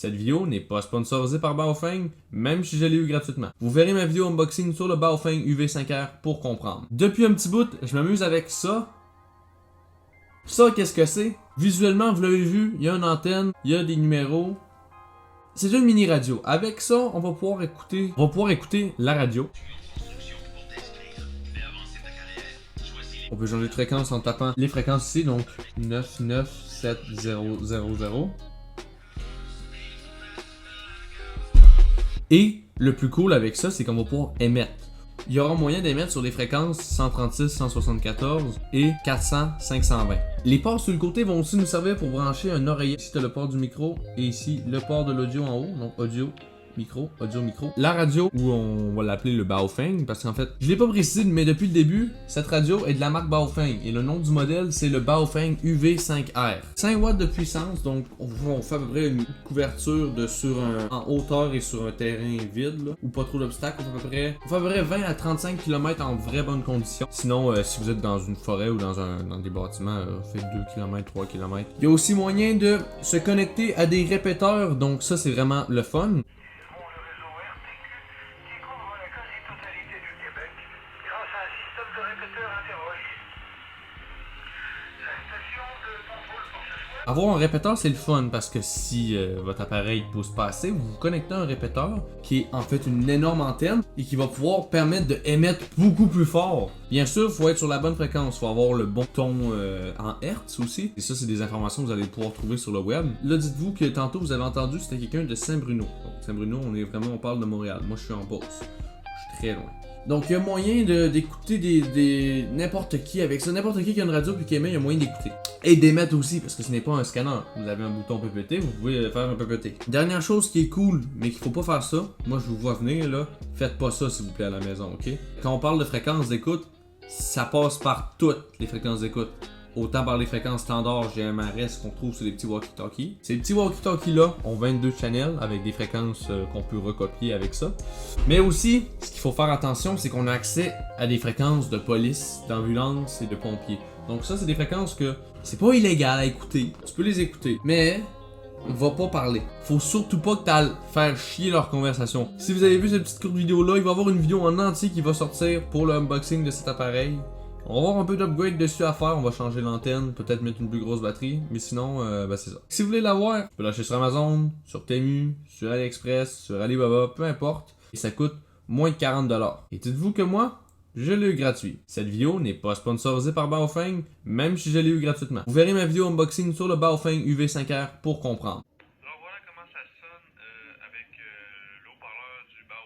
Cette vidéo n'est pas sponsorisée par Baofeng, même si je l'ai eu gratuitement. Vous verrez ma vidéo unboxing sur le Baofeng UV5R pour comprendre. Depuis un petit bout, je m'amuse avec ça. Ça, qu'est-ce que c'est? Visuellement, vous l'avez vu, il y a une antenne, il y a des numéros. C'est une mini radio. Avec ça, on va pouvoir écouter la radio. On peut changer de fréquence en tapant les fréquences ici, donc 99700. Et le plus cool avec ça, c'est qu'on va pouvoir émettre. Il y aura moyen d'émettre sur des fréquences 136, 174 et 400, 520. Les ports sur le côté vont aussi nous servir pour brancher un oreiller. Ici, tu as le port du micro et ici, le port de l'audio en haut, donc audio, micro. La radio, où on va l'appeler le Baofeng, parce qu'en fait, je l'ai pas précisé, mais depuis le début, cette radio est de la marque Baofeng, et le nom du modèle, c'est le Baofeng UV5R. 5 watts de puissance, donc on fait à peu près une couverture en hauteur et sur un terrain vide, là, ou pas trop d'obstacles, on fait à peu près 20 à 35 km en vraie bonne condition. Sinon, si vous êtes dans une forêt ou dans des bâtiments, faites 2 km, 3 km. Il y a aussi moyen de se connecter à des répéteurs, donc ça c'est vraiment le fun. Avoir un répéteur, c'est le fun parce que si votre appareil pousse pas assez, vous vous connectez à un répéteur qui est en fait une énorme antenne et qui va pouvoir permettre d'émettre beaucoup plus fort. Bien sûr, il faut être sur la bonne fréquence, il faut avoir le bon ton en Hertz aussi. Et ça, c'est des informations que vous allez pouvoir trouver sur le web. Là, dites-vous que tantôt, vous avez entendu, c'était quelqu'un de Saint-Bruno. Donc, Saint-Bruno, on parle de Montréal. Moi, je suis en Beauce. Je suis très loin. Donc, il y a moyen d'écouter n'importe qui avec ça. N'importe qui a une radio puis qui émet, il y a moyen d'écouter. Et d'émettre aussi, parce que ce n'est pas un scanner. Vous avez un bouton PPT, vous pouvez faire un PPT. Dernière chose qui est cool, mais qu'il faut pas faire ça, moi je vous vois venir là, faites pas ça s'il vous plaît à la maison, ok? Quand on parle de fréquences d'écoute, ça passe par toutes les fréquences d'écoute. Autant par les fréquences standards GMRS qu'on trouve sur les petits walkie-talkies. Ces petits walkie-talkies là ont 22 channels avec des fréquences qu'on peut recopier avec ça. Mais aussi, ce qu'il faut faire attention, c'est qu'on a accès à des fréquences de police, d'ambulance et de pompiers. Donc ça, c'est des fréquences que c'est pas illégal à écouter. Tu peux les écouter, mais on va pas parler. Faut surtout pas que t'ailles faire chier leur conversation. Si vous avez vu cette petite courte vidéo là, il va y avoir une vidéo en entier qui va sortir pour le unboxing de cet appareil. On va avoir un peu d'upgrade dessus à faire, on va changer l'antenne, peut-être mettre une plus grosse batterie, mais sinon, c'est ça. Si vous voulez l'avoir, vous pouvez l'acheter sur Amazon, sur Temu, sur AliExpress, sur Alibaba, peu importe, et ça coûte moins de 40$. Et dites-vous que moi, je l'ai eu gratuit. Cette vidéo n'est pas sponsorisée par Baofeng, même si je l'ai eu gratuitement. Vous verrez ma vidéo unboxing sur le Baofeng UV5R pour comprendre. Alors voilà comment ça sonne avec le haut-parleur du Baofeng.